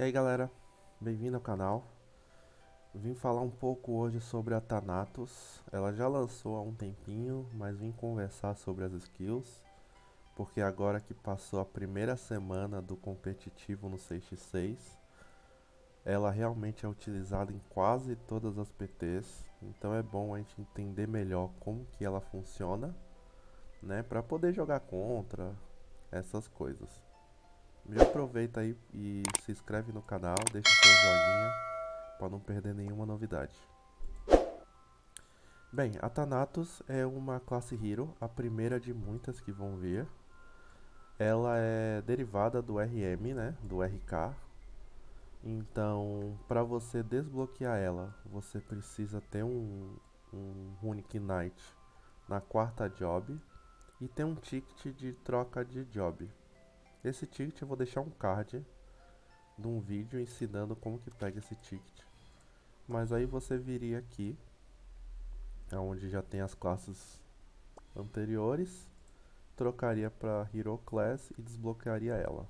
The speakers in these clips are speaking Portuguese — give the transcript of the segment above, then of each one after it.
E aí galera, bem-vindo ao canal. Vim falar um pouco hoje sobre a Thanatos. Ela já lançou há um tempinho, mas vim conversar sobre as skills, porque agora que passou a primeira semana do competitivo no 6x6, ela realmente é utilizada em quase todas as PTs, então é bom a gente entender melhor como que ela funciona, né, para poder jogar contra essas coisas. Já aproveita aí e se inscreve no canal, deixa seu joinha para não perder nenhuma novidade. Bem, a Thanatos é uma classe Hero, a primeira de muitas que vão vir. Ela é derivada do RM, né, do RK. Então, para você desbloquear ela, você precisa ter um Runic Knight na quarta job e ter um ticket de troca de job. Esse ticket eu vou deixar um card de um vídeo ensinando como que pega esse ticket. Mas aí você viria aqui, onde já tem as classes anteriores, trocaria para Hero Class e desbloquearia ela,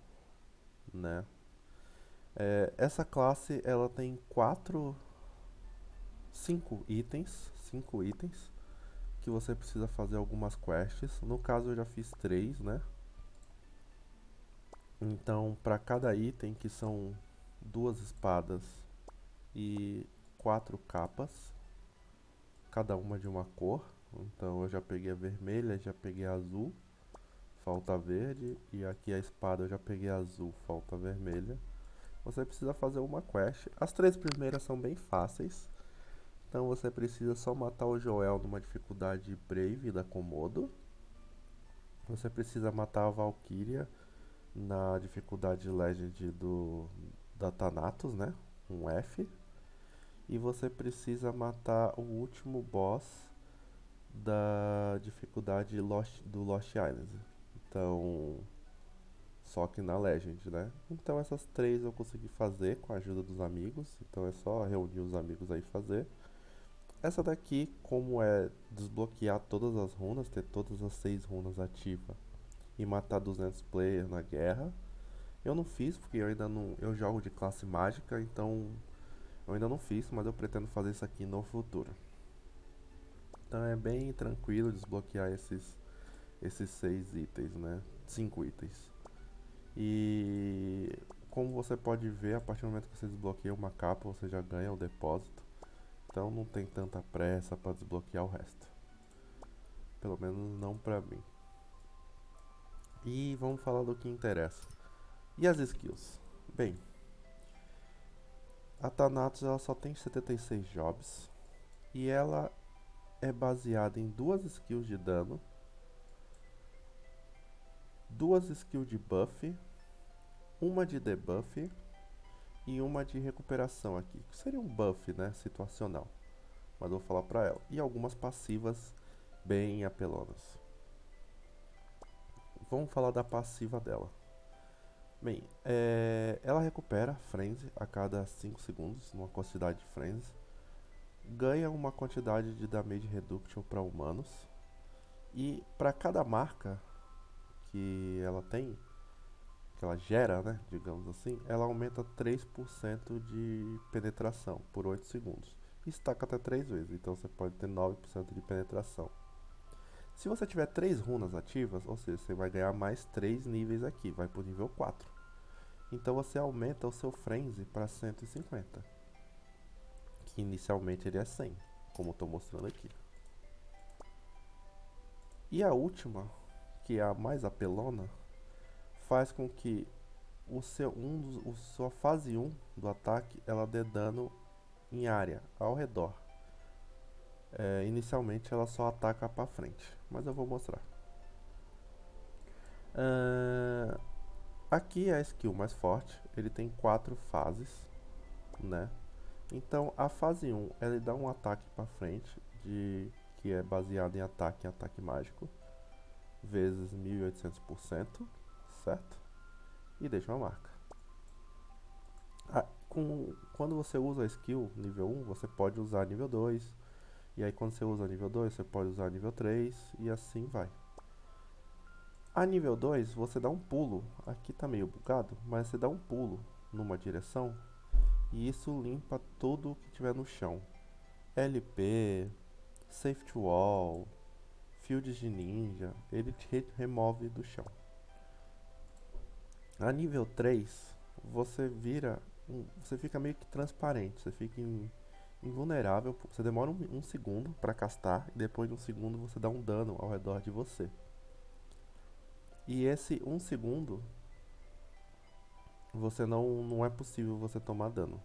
né? Essa classe ela tem 5 itens que você precisa fazer algumas quests. No caso eu já fiz 3, né? Então para cada item, que são 2 espadas e 4 capas, cada uma de uma cor. Então eu já peguei a vermelha, já peguei a azul, falta verde, e aqui a espada eu já peguei a azul, falta vermelha. Você precisa fazer uma quest. As 3 primeiras são bem fáceis. Então você precisa só matar o Joel numa dificuldade Brave da Komodo. Você precisa matar a Valkyria na dificuldade Legend da Thanatos, né? Um F. E você precisa matar o último boss da dificuldade do Lost Islands. Então, só que na Legend, né? Então essas 3 eu consegui fazer com a ajuda dos amigos. Então é só reunir os amigos aí e fazer. Essa daqui, como é desbloquear todas as runas, ter todas as 6 runas ativas e matar 200 players na guerra, eu não fiz porque eu ainda não, eu jogo de classe mágica, então eu ainda não fiz, mas eu pretendo fazer isso aqui no futuro. Então é bem tranquilo desbloquear esses 6 itens, né? 5 itens. E como você pode ver, a partir do momento que você desbloqueia uma capa, você já ganha o depósito. Então não tem tanta pressa para desbloquear o resto. Pelo menos não pra mim. E vamos falar do que interessa. E as skills? Bem, a Thanatos ela só tem 76 jobs. E ela é baseada em 2 skills de dano, 2 skills de buff, uma de debuff e uma de recuperação aqui, que seria um buff, né, situacional, mas eu vou falar pra ela. E algumas passivas bem apelonas. Vamos falar da passiva dela. Bem, ela recupera Frenzy a cada 5 segundos, numa quantidade de Frenzy. Ganha uma quantidade de Damage Reduction para humanos. E para cada marca que ela tem, que ela gera, né, digamos assim, ela aumenta 3% de penetração por 8 segundos. E estaca até 3 vezes, então você pode ter 9% de penetração. Se você tiver 3 runas ativas, ou seja, você vai ganhar mais 3 níveis aqui, vai para o nível 4. Então você aumenta o seu Frenzy para 150, que inicialmente ele é 100, como estou mostrando aqui. E a última, que é a mais apelona, faz com que sua fase 1 do ataque ela dê dano em área, ao redor. Inicialmente ela só ataca para frente, mas eu vou mostrar. Aqui é a skill mais forte, ele tem 4 fases, né? Então a fase 1 ele dá um ataque para frente, que é baseado em ataque mágico, vezes 1800%, certo? E deixa uma marca. Quando você usa a skill nível 1, você pode usar nível 2, e aí quando você usa nível 2, você pode usar nível 3, e assim vai. A nível 2, você dá um pulo, aqui tá meio bugado, mas você dá um pulo numa direção e isso limpa tudo que tiver no chão. LP, Safety Wall, fields de ninja, ele te remove do chão. A nível 3, você você fica meio que transparente, você fica invulnerável, você demora um segundo para castar e depois de um segundo você dá um dano ao redor de você. E esse um segundo, você não é possível você tomar dano,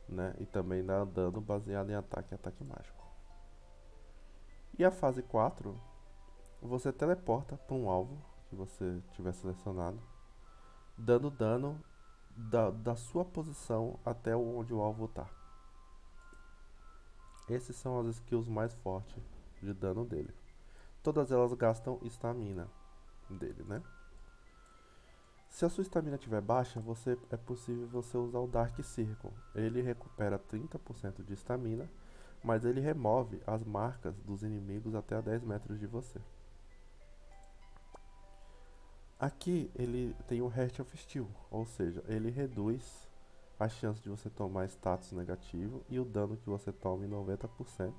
né? E também dá dano baseado em ataque e ataque mágico. E a fase 4, você teleporta para um alvo que você tiver selecionado, dando dano da sua posição até onde o alvo está. Esses são as skills mais fortes de dano dele. Todas elas gastam estamina dele, né? Se a sua estamina estiver baixa, é possível você usar o Dark Circle. Ele recupera 30% de estamina, mas ele remove as marcas dos inimigos até a 10 metros de você. Aqui ele tem o Heart of Steel, ou seja, ele reduz a chance de você tomar status negativo e o dano que você toma em 90%.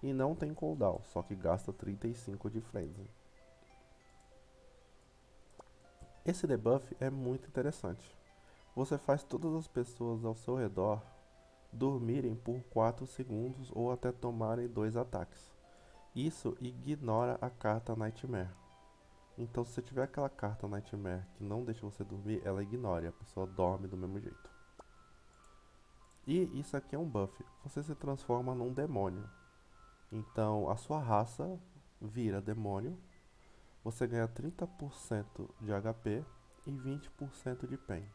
E não tem cooldown, só que gasta 35 de frenzy. Esse debuff é muito interessante. Você faz todas as pessoas ao seu redor dormirem por 4 segundos ou até tomarem 2 ataques. Isso ignora a carta Nightmare. Então, se você tiver aquela carta Nightmare que não deixa você dormir, ela ignora e a pessoa dorme do mesmo jeito. E isso aqui é um buff. Você se transforma num demônio. Então, a sua raça vira demônio. Você ganha 30% de HP e 20% de pen.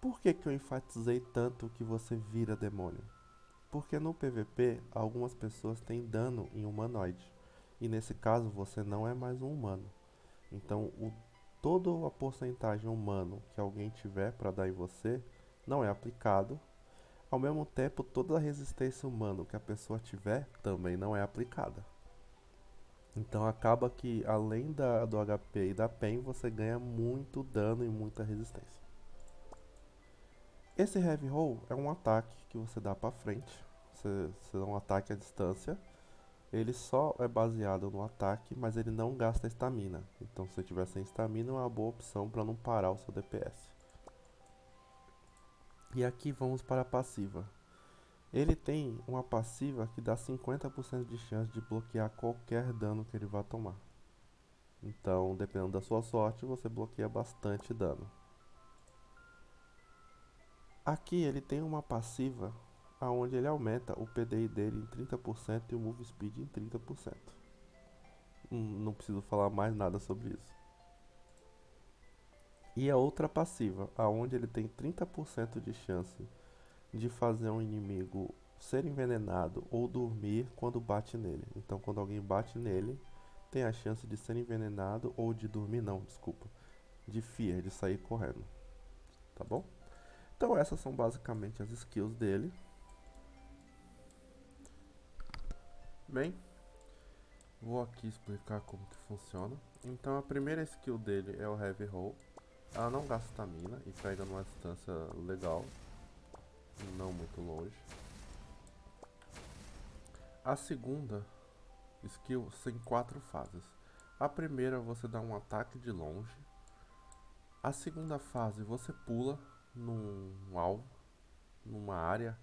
Por que eu enfatizei tanto que você vira demônio? Porque no PVP, algumas pessoas têm dano em humanoide. E nesse caso, você não é mais um humano. Então, toda a porcentagem humano que alguém tiver para dar em você não é aplicado. Ao mesmo tempo, toda a resistência humana que a pessoa tiver também não é aplicada. Então acaba que além do HP e da PEN, você ganha muito dano e muita resistência. Esse Heavy Roll é um ataque que você dá pra frente. Você dá um ataque à distância. Ele só é baseado no ataque, mas ele não gasta estamina. Então se você tiver sem estamina é uma boa opção para não parar o seu DPS. E aqui vamos para a passiva. Ele tem uma passiva que dá 50% de chance de bloquear qualquer dano que ele vá tomar. Então, dependendo da sua sorte, você bloqueia bastante dano. Aqui ele tem uma passiva onde ele aumenta o PDI dele em 30% e o Move Speed em 30%. Não preciso falar mais nada sobre isso. E a outra passiva, onde ele tem 30% de chance de fazer um inimigo ser envenenado ou dormir quando bate nele. Então, quando alguém bate nele, tem a chance de ser envenenado ou de dormir, não, desculpa, de fear, de sair correndo, tá bom? Então essas são basicamente as skills dele. Bem, vou aqui explicar como que funciona. Então a primeira skill dele é o Heavy Roll. Ela não gasta stamina e pega numa distância legal, não muito longe. A segunda skill tem 4 fases. A primeira você dá um ataque de longe. A segunda fase você pula num alvo, numa área,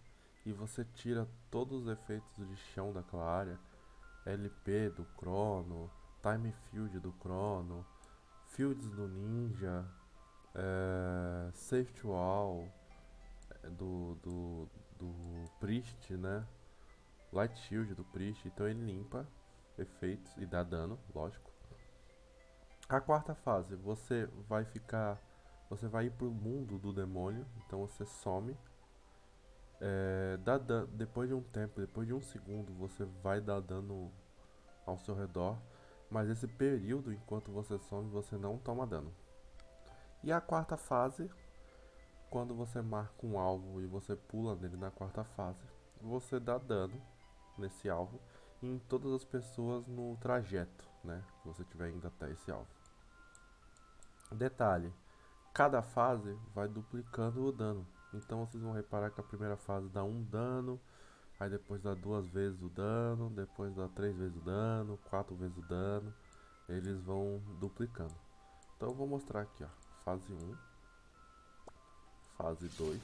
e você tira todos os efeitos de chão daquela área. LP do Crono, Time Field do Crono, Fields do Ninja, Safety Wall do Priest, né? Light Shield do Priest. Então ele limpa efeitos e dá dano, lógico. A quarta fase, você vai ir pro mundo do demônio, então você some. Depois de um tempo, depois de um segundo, você vai dar dano ao seu redor, mas esse período, enquanto você some, você não toma dano. E a quarta fase, quando você marca um alvo e você pula nele na quarta fase, você dá dano nesse alvo e em todas as pessoas no trajeto, né, que você tiver indo até esse alvo. Detalhe, Cada fase vai duplicando o dano. Então vocês vão reparar que a primeira fase dá um dano, aí depois dá duas vezes o dano, depois dá três vezes o dano, quatro vezes o dano. Eles vão duplicando. Então eu vou mostrar aqui, ó. Fase um, fase 2,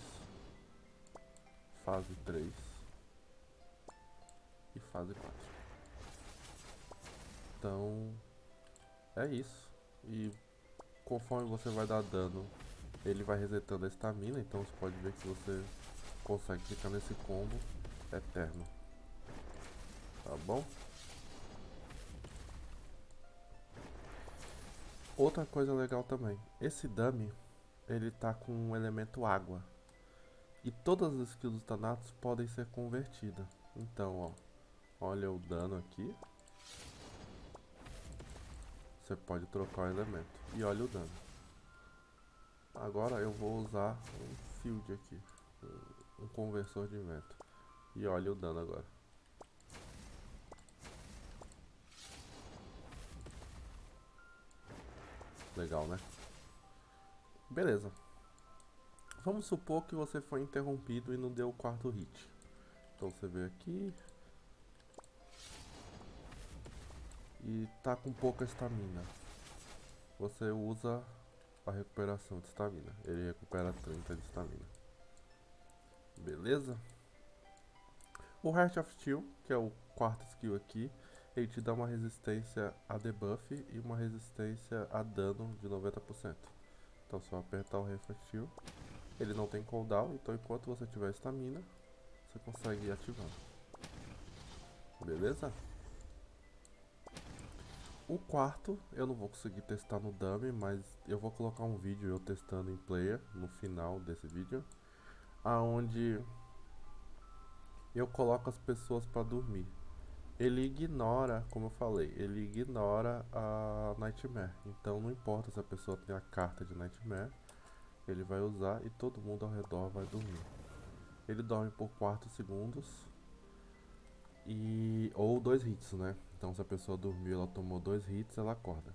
fase 3 e fase 4. Então é isso. E conforme você vai dar dano, ele vai resetando a estamina. Então você pode ver que você consegue ficar nesse combo eterno. Tá bom? Outra coisa legal também. Esse dummy, ele tá com o elemento água. E todas as skills dos Thanatos podem ser convertidas. Então, ó. Olha o dano aqui. Você pode trocar o elemento. E olha o dano. Agora eu vou usar um field aqui. Um conversor de vento. E olha o dano agora. Legal, né? Beleza. Vamos supor que você foi interrompido e não deu o quarto hit. Então você veio aqui. E tá com pouca estamina. Você usa a recuperação de estamina. Ele recupera 30 de estamina. Beleza? O Heart of Steel, que é o quarto skill aqui, ele te dá uma resistência a debuff e uma resistência a dano de 90%. Então só apertar o Heart of Steel. Ele não tem cooldown, então enquanto você tiver estamina, você consegue ir ativando. Beleza? O quarto eu não vou conseguir testar no dummy, mas eu vou colocar um vídeo eu testando em player no final desse vídeo, aonde eu coloco as pessoas para dormir. Ele ignora, como eu falei, ele ignora a Nightmare. Então não importa se a pessoa tem a carta de Nightmare, ele vai usar e todo mundo ao redor vai dormir. Ele dorme por 4 segundos e ou 2 hits, né? Então se a pessoa dormiu, ela tomou 2 hits, ela acorda.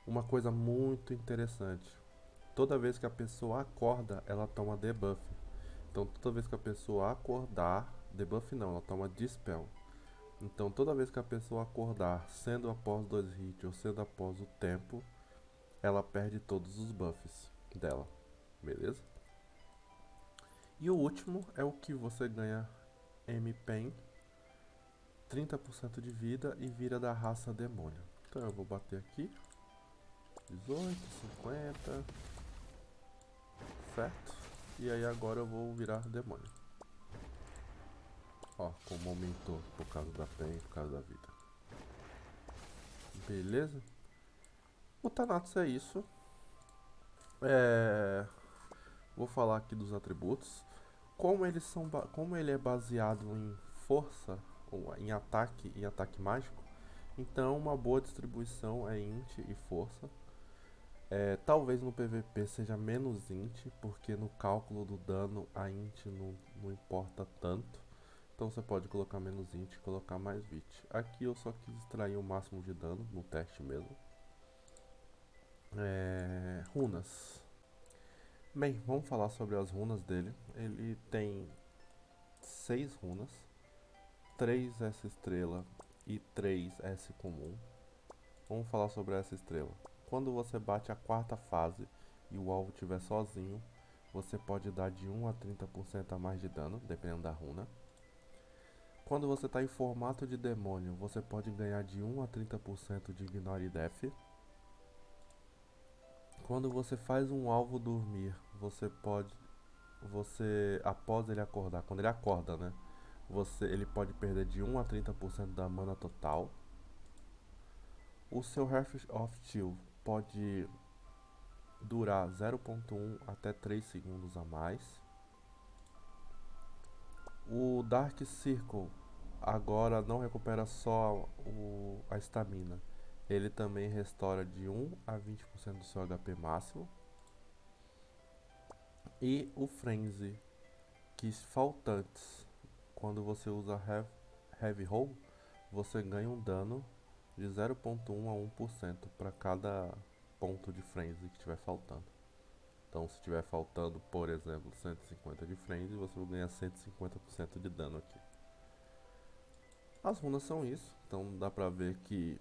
Uma coisa muito interessante, toda vez que a pessoa acorda, ela toma debuff. Então toda vez que a pessoa acordar, debuff não, ela toma dispel. Então toda vez que a pessoa acordar, sendo após 2 hits ou sendo após o tempo, ela perde todos os buffs dela, beleza? E o último é o que você ganha M-Pen, 30% de vida e vira da raça demônio. Então eu vou bater aqui, 18, 50, certo? E aí agora eu vou virar demônio. Ó, como aumentou por causa da pen, por causa da vida. Beleza? O Thanatos é isso. Vou falar aqui dos atributos. Como ele é baseado em força, ou em ataque mágico, então uma boa distribuição é int e força. Talvez no PVP seja menos int, porque no cálculo do dano a int não importa tanto. Então você pode colocar menos int e colocar mais vit. Aqui eu só quis extrair o máximo de dano no teste mesmo. Runas. Bem, vamos falar sobre as runas dele. Ele tem 6 runas, 3 S estrela e 3 S comum. Vamos falar sobre essa estrela. Quando você bate a quarta fase e o alvo estiver sozinho, você pode dar de 1 a 30% a mais de dano, dependendo da runa. Quando você está em formato de demônio, você pode ganhar de 1 a 30% de Ignore Death. Quando você faz um alvo dormir, após ele acordar, quando ele acorda, né? Ele pode perder de 1 a 30% da mana total. O seu Heart of Steel pode durar 0.1 até 3 segundos a mais. O Dark Circle agora não recupera só a estamina, ele também restaura de 1 a 20% do seu HP máximo. E o Frenzy, que faltantes, quando você usa Heavy Roll, você ganha um dano de 0.1 a 1% para cada ponto de Frenzy que estiver faltando. Então se tiver faltando, por exemplo, 150 de frenzy, você vai ganhar 150% de dano aqui. As runas são isso, então dá pra ver que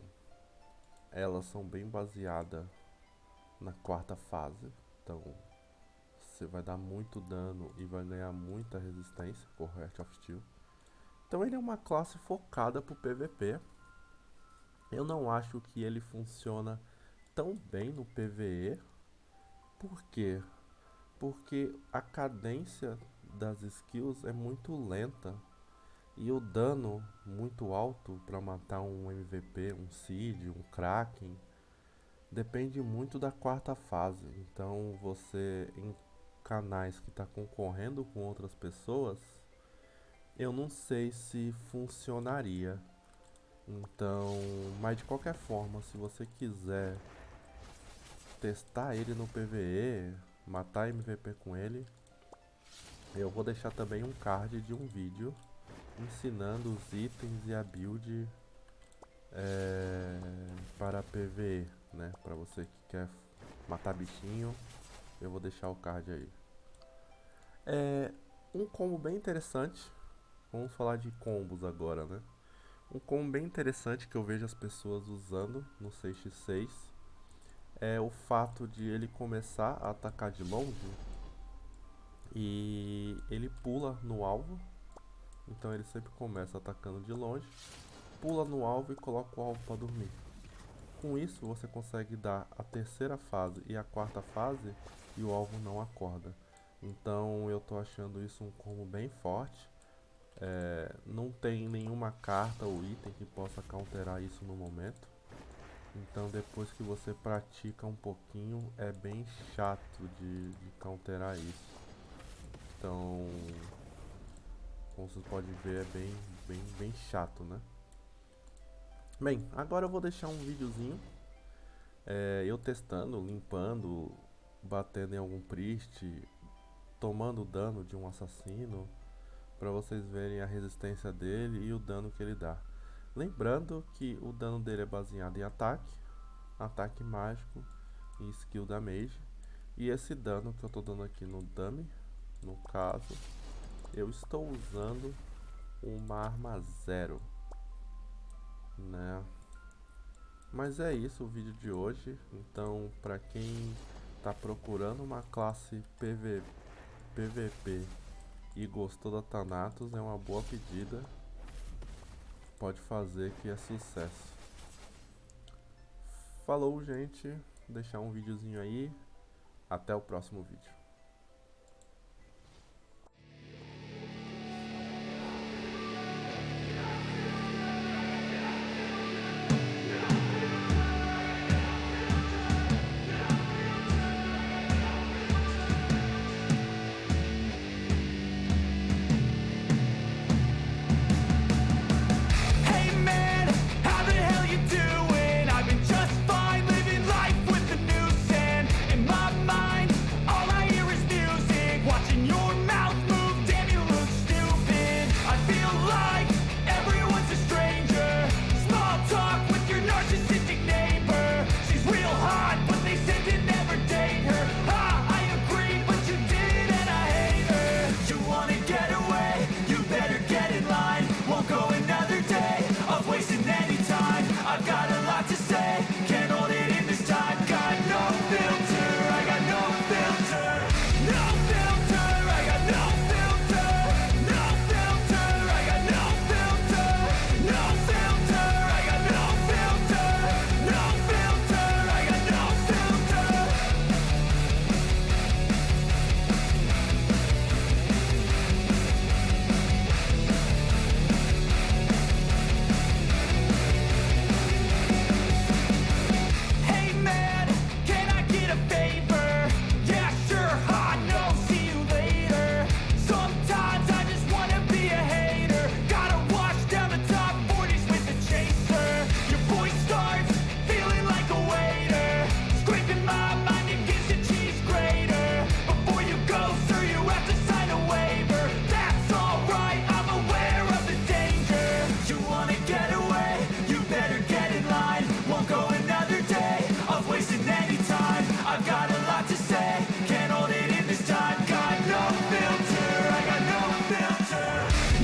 elas são bem baseadas na quarta fase. Então você vai dar muito dano e vai ganhar muita resistência por Heart of Steel. Então ele é uma classe focada pro PVP. Eu não acho que ele funciona tão bem no PvE. Por quê? Porque a cadência das skills é muito lenta e o dano muito alto para matar um MVP, um Seed, um Kraken, depende muito da quarta fase. Então você em canais que está concorrendo com outras pessoas, eu não sei se funcionaria. Então, mas de qualquer forma, se você quiser testar ele no PvE, matar MVP com ele, eu vou deixar também um card de um vídeo ensinando os itens e a build para PvE, né? Para você que quer matar bichinho, eu vou deixar o card aí. É um combo bem interessante. Vamos falar de combos agora, né? Um combo bem interessante que eu vejo as pessoas usando no 6x6 é o fato de ele começar a atacar de longe e ele pula no alvo. Então ele sempre começa atacando de longe, pula no alvo e coloca o alvo para dormir. Com isso você consegue dar a terceira fase e a quarta fase e o alvo não acorda. Então eu tô achando isso um combo bem forte. Não tem nenhuma carta ou item que possa counterar isso no momento. Então depois que você pratica um pouquinho, é bem chato de counterar isso. Então, como vocês podem ver, é bem chato, né? Bem, agora eu vou deixar um videozinho eu testando, limpando, batendo em algum priest, tomando dano de um assassino, para vocês verem a resistência dele e o dano que ele dá. Lembrando que o dano dele é baseado em ataque mágico e skill da mage. E esse dano que eu estou dando aqui no dummy, no caso, eu estou usando uma arma 0, né? Mas é isso o vídeo de hoje. Então, para quem está procurando uma classe PVP e gostou da Thanatos, é uma boa pedida. Pode fazer que é sucesso. Falou, gente. Vou deixar um videozinho aí. Até o próximo vídeo. All I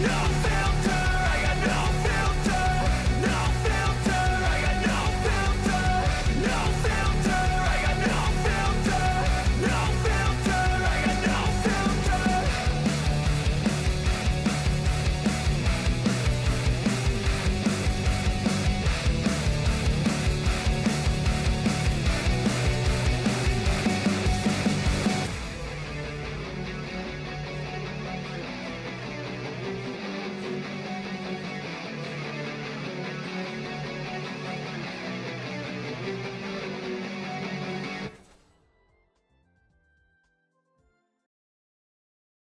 No